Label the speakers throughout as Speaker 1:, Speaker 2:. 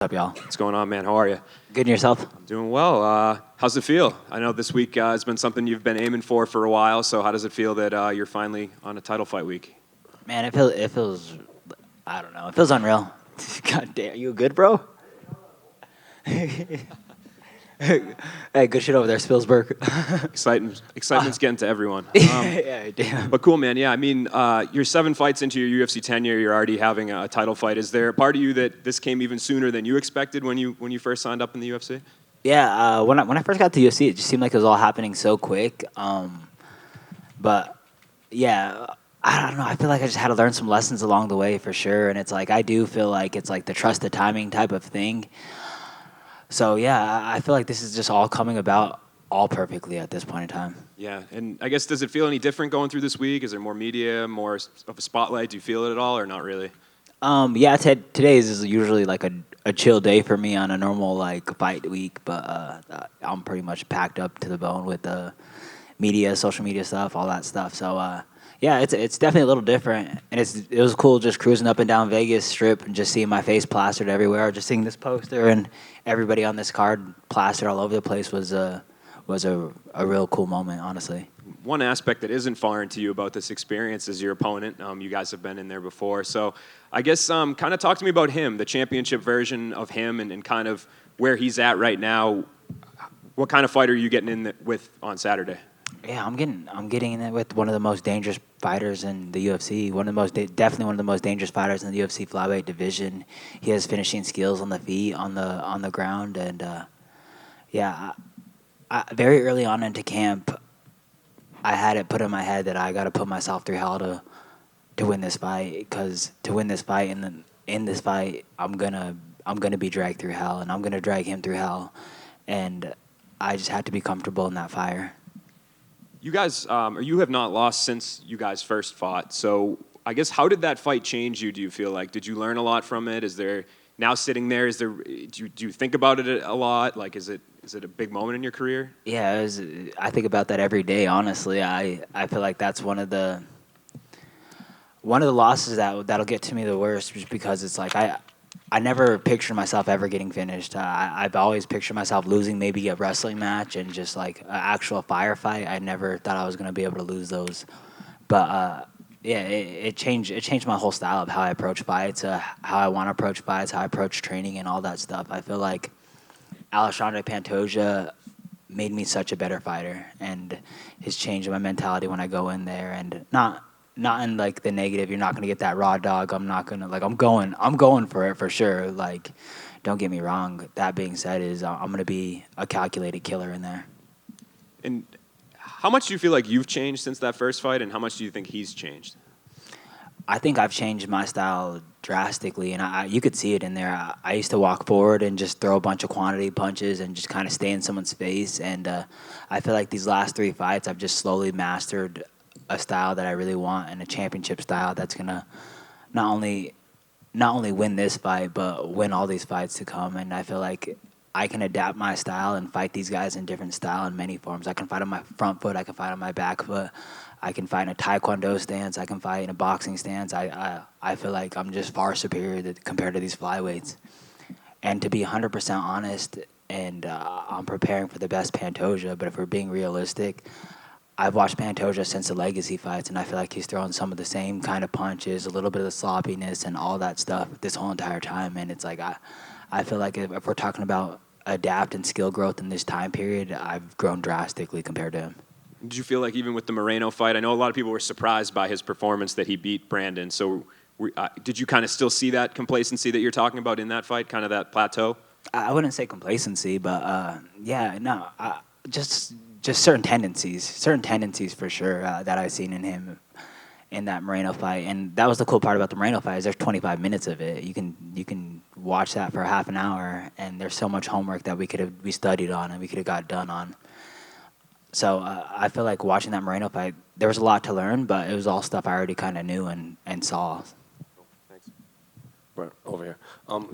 Speaker 1: What's up, y'all?
Speaker 2: What's going on, man? How are you?
Speaker 1: Good and yourself?
Speaker 2: I'm doing well. How's it feel? I know this week has been something you've been aiming for a while. So how does it feel that you're finally on a title fight week?
Speaker 1: Man, it feels I don't know. It feels unreal. God damn, you good, bro? Hey, good shit over there, Spilsberg.
Speaker 2: Excitement's getting to everyone.
Speaker 1: Yeah, damn.
Speaker 2: But cool, man. Yeah, I mean, you're 7 fights into your UFC tenure. You're already having a title fight. Is there a part of you that this came even sooner than you expected when you first signed up in the UFC?
Speaker 1: Yeah, when I first got to UFC, it just seemed like it was all happening so quick. But yeah, I don't know. I feel like I just had to learn some lessons along the way for sure. And it's like I do feel like it's like the trust the timing type of thing. So yeah, I feel like this is just all coming about all perfectly at this point in time.
Speaker 2: Yeah, and I guess does it feel any different going through this week? Is there more media, more of a spotlight? Do you feel it at all, or not really?
Speaker 1: Yeah, today's is usually like a chill day for me on a normal like fight week, but I'm pretty much packed up to the bone with the media, social media stuff, all that stuff. So yeah, it's definitely a little different, and it was cool just cruising up and down Vegas Strip and just seeing my face plastered everywhere, just seeing this poster and everybody on this card plastered all over the place was a real cool moment, honestly.
Speaker 2: One aspect that isn't foreign to you about this experience is your opponent. You guys have been in there before. So I guess kind of talk to me about him, the championship version of him, and kind of where he's at right now. What kind of fight are you getting in with on Saturday?
Speaker 1: Yeah, I'm getting in it with one of the most dangerous fighters in the UFC. Definitely one of the most dangerous fighters in the UFC flyweight division. He has finishing skills on the feet, on the ground, and yeah, very early on into camp, I had it put in my head that I got to put myself through hell to win this fight. Because to win this fight, and then in this fight, I'm gonna be dragged through hell, and I'm gonna drag him through hell, and I just had to be comfortable in that fire.
Speaker 2: You guys, or you have not lost since you guys first fought. So I guess how did that fight change you? Do you feel like did you learn a lot from it? Is there now sitting there? Do you think about it a lot? Like is it a big moment in your career?
Speaker 1: Yeah, I think about that every day. Honestly, I feel like that's one of the losses that'll get to me the worst, just because it's like I never pictured myself ever getting finished. I've always pictured myself losing maybe a wrestling match and just like an actual firefight. I never thought I was gonna be able to lose those, but yeah, it changed my whole style of how I approach fights, how I want to approach fights, how I approach training, and all that stuff. I feel like Alexandre Pantoja made me such a better fighter, and has changed my mentality when I go in there, and not in like the negative. You're not gonna get that raw dog. I'm not gonna like. I'm going for it for sure. Like, don't get me wrong. That being said, I'm gonna be a calculated killer in there.
Speaker 2: And how much do you feel like you've changed since that first fight, and how much do you think he's changed?
Speaker 1: I think I've changed my style drastically, and you could see it in there. I used to walk forward and just throw a bunch of quantity punches and just kind of stay in someone's face. And I feel like these last 3 fights, I've just slowly mastered a style that I really want, and a championship style that's gonna not only win this fight, but win all these fights to come. And I feel like I can adapt my style and fight these guys in different style in many forms. I can fight on my front foot. I can fight on my back foot. I can fight in a taekwondo stance. I can fight in a boxing stance. I feel like I'm just far superior compared to these flyweights. And to be 100% honest, and I'm preparing for the best Pantoja, but if we're being realistic, I've watched Pantoja since the Legacy fights, and I feel like he's throwing some of the same kind of punches, a little bit of the sloppiness and all that stuff this whole entire time. And it's like I feel like if we're talking about adapt and skill growth in this time period, I've grown drastically compared to him.
Speaker 2: Did you feel like even with the Moreno fight, I know a lot of people were surprised by his performance that he beat Brandon. So did you kind of still see that complacency that you're talking about in that fight, kind of that plateau?
Speaker 1: I wouldn't say complacency, but yeah, no, just certain tendencies for sure that I've seen in him in that Moreno fight. And that was the cool part about the Moreno fight is there's 25 minutes of it. You can watch that for half an hour, and there's so much homework that we studied on and we could have got done on. So I feel like watching that Moreno fight, there was a lot to learn, but it was all stuff I already kind of knew and saw.
Speaker 3: Thanks. Right, over here.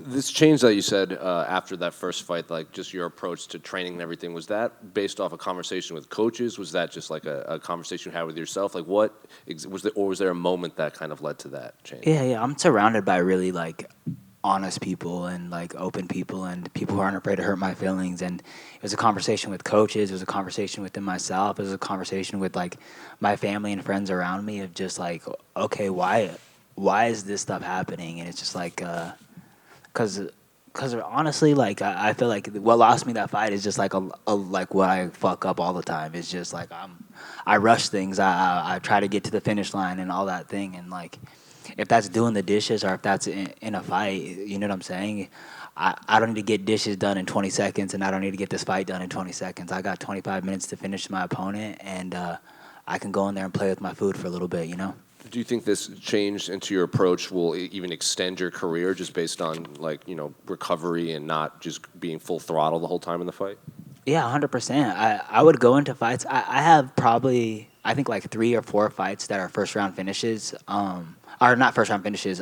Speaker 3: This change that you said after that first fight, like just your approach to training and everything, was that based off a conversation with coaches? Was that just like a conversation you had with yourself? Like was there a moment that kind of led to that change?
Speaker 1: Yeah, I'm surrounded by really like honest people and like open people and people who aren't afraid to hurt my feelings. And it was a conversation with coaches. It was a conversation within myself. It was a conversation with like my family and friends around me of just like, okay, why is this stuff happening? And it's just like, because honestly, like I feel like what lost me that fight is just like a like what I fuck up all the time. It's just like I rush things. I try to get to the finish line and all that thing. And like if that's doing the dishes or if that's in a fight, you know what I'm saying? I don't need to get dishes done in 20 seconds, and I don't need to get this fight done in 20 seconds. I got 25 minutes to finish my opponent, and I can go in there and play with my food for a little bit, you know?
Speaker 3: Do you think this change into your approach will even extend your career just based on like, recovery and not just being full throttle the whole time in the fight?
Speaker 1: Yeah, 100%. I would go into fights. I have probably, I think, like 3 or 4 fights that are first round finishes. Or not first round finishes,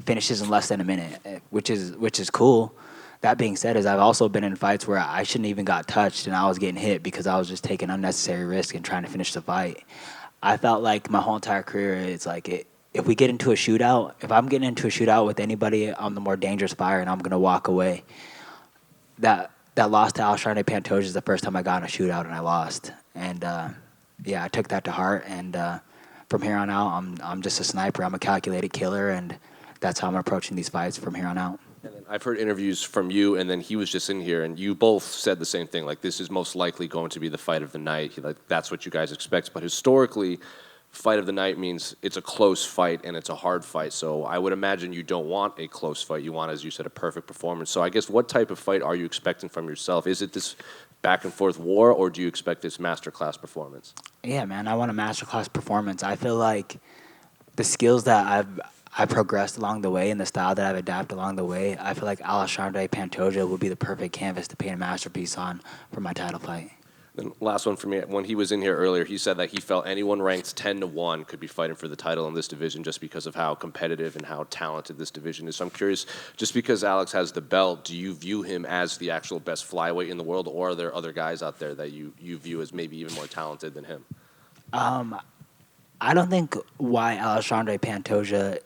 Speaker 1: finishes in less than a minute, which is cool. That being said, is I've also been in fights where I shouldn't even got touched and I was getting hit because I was just taking unnecessary risk and trying to finish the fight. I felt like my whole entire career, it's like if we get into a shootout, if I'm getting into a shootout with anybody, I'm the more dangerous fighter and I'm gonna walk away. That loss to Alshon Pantoja is the first time I got in a shootout and I lost. And yeah, I took that to heart. And from here on out, I'm just a sniper. I'm a calculated killer, and that's how I'm approaching these fights from here on out.
Speaker 3: And then I've heard interviews from you, and then he was just in here, and you both said the same thing. Like, this is most likely going to be the fight of the night. Like, that's what you guys expect. But historically, fight of the night means it's a close fight and it's a hard fight. So I would imagine you don't want a close fight. You want, as you said, a perfect performance. So I guess what type of fight are you expecting from yourself? Is it this back and forth war, or do you expect this masterclass performance?
Speaker 1: Yeah, man, I want a masterclass performance. I feel like the skills that I've progressed along the way and the style that I've adapted along the way, I feel like Alexandre Pantoja would be the perfect canvas to paint a masterpiece on for my title fight.
Speaker 3: And last one for me. When he was in here earlier, he said that he felt anyone ranked 10-1 could be fighting for the title in this division just because of how competitive and how talented this division is. So I'm curious, just because Alex has the belt, do you view him as the actual best flyweight in the world, or are there other guys out there that you view as maybe even more talented than him?
Speaker 1: I don't think why Alexandre Pantoja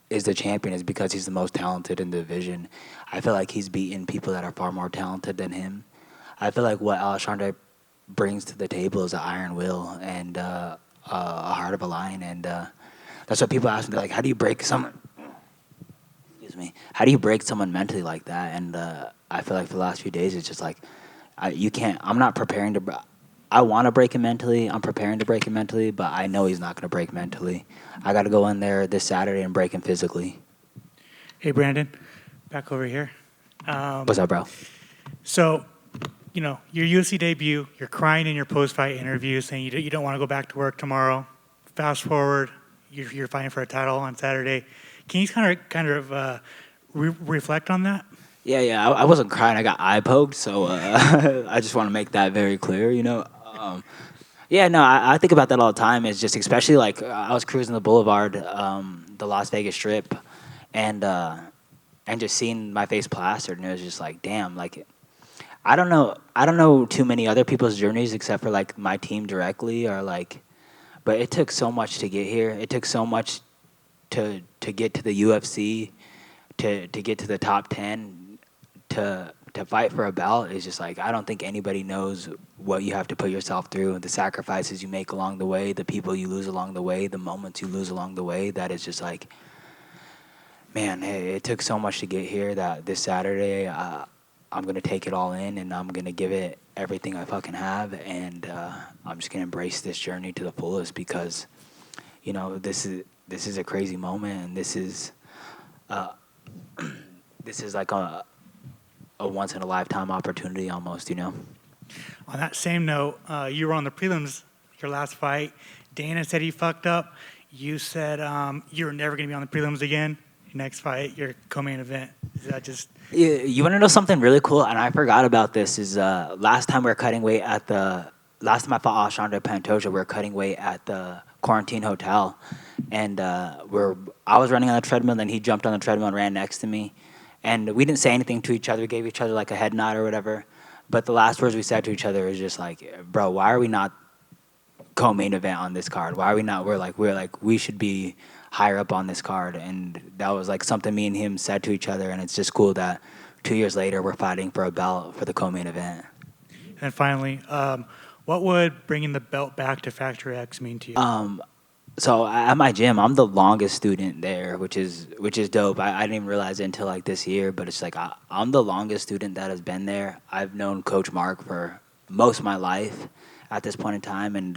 Speaker 1: is the champion is because he's the most talented in the division. I feel like he's beaten people that are far more talented than him. I feel like what Alexandre brings to the table is an iron will and a heart of a lion, and that's what people ask me, like, how do you break someone? Excuse me. How do you break someone mentally like that? And I feel like for the last few days, it's just like you can't. I'm not preparing to. I want to break him mentally. I'm preparing to break him mentally, but I know he's not going to break mentally. I got to go in there this Saturday and break him physically.
Speaker 4: Hey, Brandon, back over here.
Speaker 1: What's up, bro?
Speaker 4: So, your UFC debut, you're crying in your post-fight interview saying you don't want to go back to work tomorrow. Fast forward, you're fighting for a title on Saturday. Can you kind of reflect on that?
Speaker 1: Yeah. I wasn't crying. I got eye poked, so I just want to make that very clear, Yeah, no, I think about that all the time. It's just especially like I was cruising the Boulevard, the Las Vegas Strip, and just seeing my face plastered, and it was just like, damn, like I don't know too many other people's journeys except for like my team directly or like, but it took so much to get here. It took so much to get to the UFC, to get to the top 10, to fight for a belt. Is just like I don't think anybody knows what you have to put yourself through, the sacrifices you make along the way, the people you lose along the way, the moments you lose along the way. That is just like, man, it took so much to get here that this Saturday I'm going to take it all in and I'm going to give it everything I fucking have, and I'm just going to embrace this journey to the fullest because, this is a crazy moment, and this is like a once in a lifetime opportunity almost,
Speaker 4: On that same note, you were on the prelims your last fight. Dana said he fucked up. You said you were never going to be on the prelims again. Your next fight, your co-main event. Is that just...
Speaker 1: You want to know something really cool? And I forgot about this. Is last time I fought Alexandre Pantoja, we were cutting weight at the Quarantine Hotel, and I was running on the treadmill, and then he jumped on the treadmill and ran next to me, and we didn't say anything to each other. We gave each other like a head nod or whatever. But the last words we said to each other was just like, "Bro, why are we not co-main event on this card? Why are we not? We should be higher up on this card, and that was like something me and him said to each other, and it's just cool that 2 years later we're fighting for a belt for the co-main event.
Speaker 4: And finally, what would bringing the belt back to Factory X mean to you?
Speaker 1: So at my gym, I'm the longest student there, which is dope. I didn't even realize it until like this year, but it's like I'm the longest student that has been there. I've known Coach Mark for most of my life at this point in time, and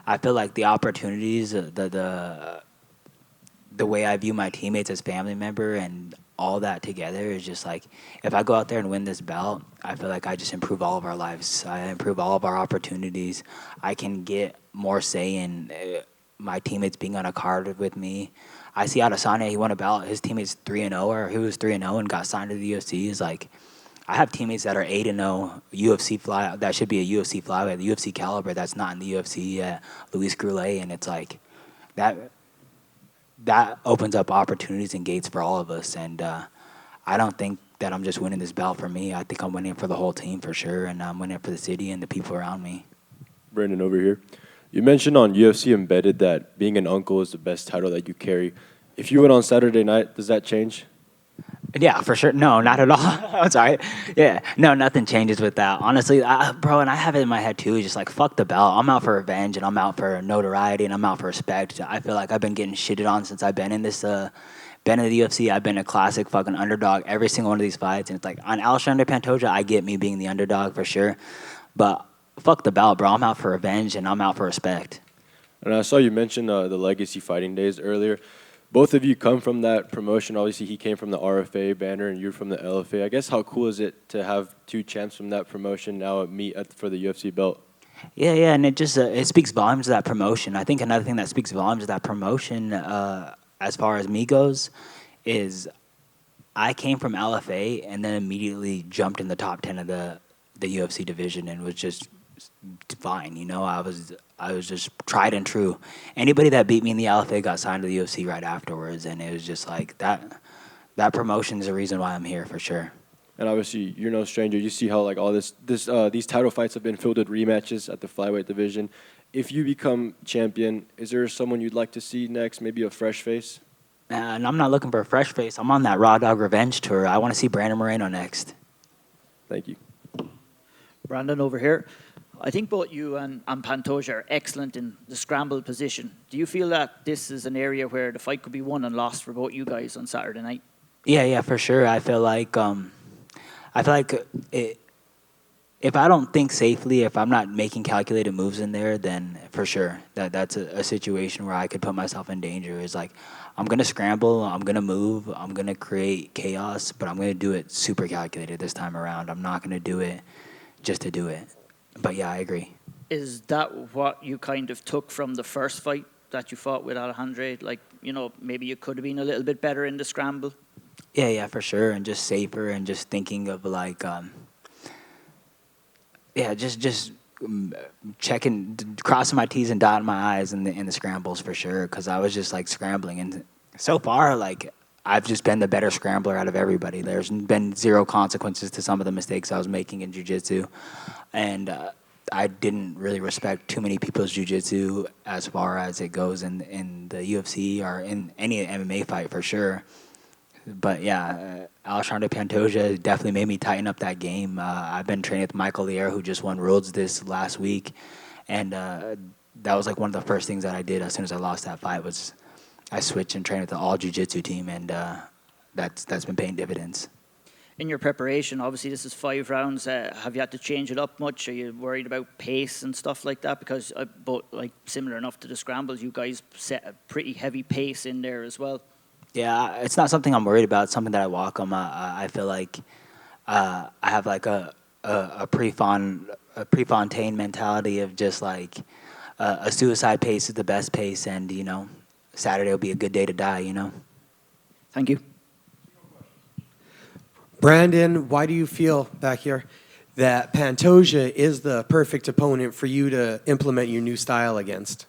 Speaker 1: I feel like the opportunities, the way I view my teammates as family member and all that together is just like, if I go out there and win this belt, I feel like I just improve all of our lives. I improve all of our opportunities. I can get more say in my teammates being on a card with me. I see Adesanya, he won a belt. His teammates 3-0, or he was 3-0 and got signed to the UFC. Is like, I have teammates that are 8-0 UFC fly. That should be a UFC flyweight, the UFC caliber. That's not in the UFC yet. Luis Goulet, and it's like that opens up opportunities and gates for all of us. And I don't think that I'm just winning this belt for me. I think I'm winning it for the whole team for sure, and I'm winning it for the city and the people around me.
Speaker 5: Brandon, over here. You mentioned on UFC Embedded that being an uncle is the best title that you carry. If you went on Saturday night, does that change?
Speaker 1: Yeah, for sure. No, not at all. I'm sorry. Yeah, no, nothing changes with that. Honestly, bro, and I have it in my head too. Just like, fuck the belt. I'm out for revenge, and I'm out for notoriety, and I'm out for respect. I feel like I've been getting shitted on since I've been in this. Been in the UFC. I've been a classic fucking underdog every single one of these fights, and it's like on Alexander Pantoja, I get me being the underdog for sure, but fuck the belt, bro. I'm out for revenge, and I'm out for respect.
Speaker 5: And I saw you mention the Legacy Fighting Days earlier. Both of you come from that promotion. Obviously, he came from the RFA banner, and you're from the LFA. I guess how cool is it to have two champs from that promotion now meet for the UFC belt?
Speaker 1: Yeah, and it just it speaks volumes of that promotion. I think another thing that speaks volumes of that promotion, as far as me goes, is I came from LFA and then immediately jumped in the top 10 of the UFC division and was just fine. You know, I was just tried and true. Anybody that beat me in the LFA got signed to the UFC right afterwards, and it was just like that. That promotion is the reason why I'm here for sure.
Speaker 5: And obviously, you're no stranger. You see how like all these title fights have been filled with rematches at the flyweight division. If you become champion, is there someone you'd like to see next? Maybe a fresh face?
Speaker 1: And I'm not looking for a fresh face. I'm on that Raw Dog Revenge tour. I want to see Brandon Moreno next.
Speaker 5: Thank you.
Speaker 6: Brandon over here. I think both you and Pantoja are excellent in the scramble position. Do you feel that this is an area where the fight could be won and lost for both you guys on Saturday night?
Speaker 1: Yeah, for sure. I feel like if I don't think safely, if I'm not making calculated moves in there, then for sure that's a situation where I could put myself in danger. It's like, I'm going to scramble, I'm going to move, I'm going to create chaos, but I'm going to do it super calculated this time around. I'm not going to do it just to do it. But yeah, I agree.
Speaker 6: Is that what you kind of took from the first fight that you fought with Alejandro? Like, you know, maybe you could have been a little bit better in the scramble?
Speaker 1: Yeah, for sure, and just safer, and just thinking of like, just checking, crossing my T's and dotting my I's in the scrambles for sure, because I was just like scrambling, and so far like I've just been the better scrambler out of everybody. There's been zero consequences to some of the mistakes I was making in jiu-jitsu, and I didn't really respect too many people's jiu-jitsu as far as it goes in the UFC or in any MMA fight for sure. But yeah, Alexander Pantoja definitely made me tighten up that game. I've been training with Michael Lier, who just won Worlds this last week, and that was like one of the first things that I did as soon as I lost that fight was I switched and trained with the all jiu-jitsu team, and that's been paying dividends.
Speaker 6: In your preparation, obviously this is 5 rounds. Have you had to change it up much? Are you worried about pace and stuff like that? Because both like similar enough to the scrambles, you guys set a pretty heavy pace in there as well.
Speaker 1: Yeah, it's not something I'm worried about. It's something that I walk on. I feel like I have like a Prefontaine mentality of just like a suicide pace is the best pace, and you know, Saturday will be a good day to die. You know.
Speaker 6: Thank you.
Speaker 7: Brandon, why do you feel back here that Pantoja is the perfect opponent for you to implement your new style against?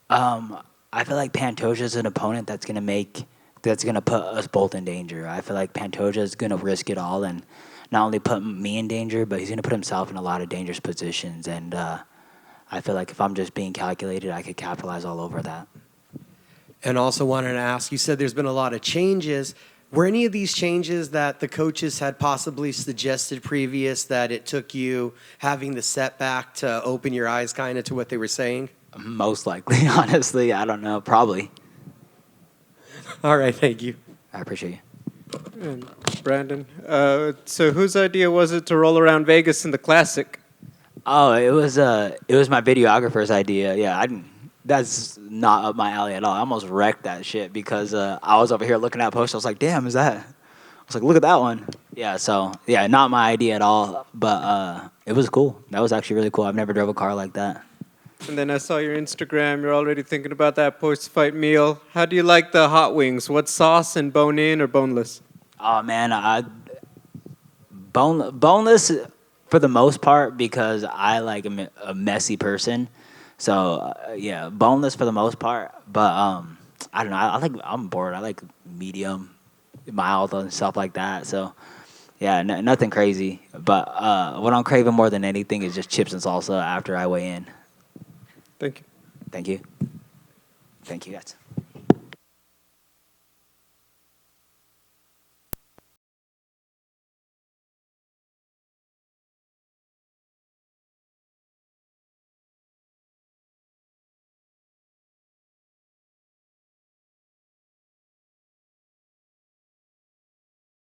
Speaker 1: I feel like Pantoja is an opponent that's gonna put us both in danger. I feel like Pantoja is gonna risk it all and not only put me in danger, but he's gonna put himself in a lot of dangerous positions. And I feel like if I'm just being calculated, I could capitalize all over that.
Speaker 7: And also wanted to ask, you said there's been a lot of changes. Were any of these changes that the coaches had possibly suggested previous that it took you having the setback to open your eyes kind of to what they were saying?
Speaker 1: Most likely, honestly, I don't know. Probably.
Speaker 7: All right, thank you.
Speaker 1: I appreciate you.
Speaker 8: And Brandon, so whose idea was it to roll around Vegas in the Classic?
Speaker 1: Oh, it was my videographer's idea. Yeah, I didn't. That's not up my alley at all. I almost wrecked that shit because I was over here looking at posts. I was like, "Damn, is that?" I was like, "Look at that one." Yeah. So yeah, not my idea at all. But it was cool. That was actually really cool. I've never drove a car like that.
Speaker 8: And then I saw your Instagram. You're already thinking about that post-fight meal. How do you like the hot wings? What sauce, and bone-in or boneless?
Speaker 1: Oh man, boneless for the most part because I like a messy person. So yeah, boneless for the most part. But I don't know. I'm bored. I like medium, mild and stuff like that. So yeah, nothing crazy. But what I'm craving more than anything is just chips and salsa after I weigh in.
Speaker 8: Thank you.
Speaker 1: Thank you. Thank you guys.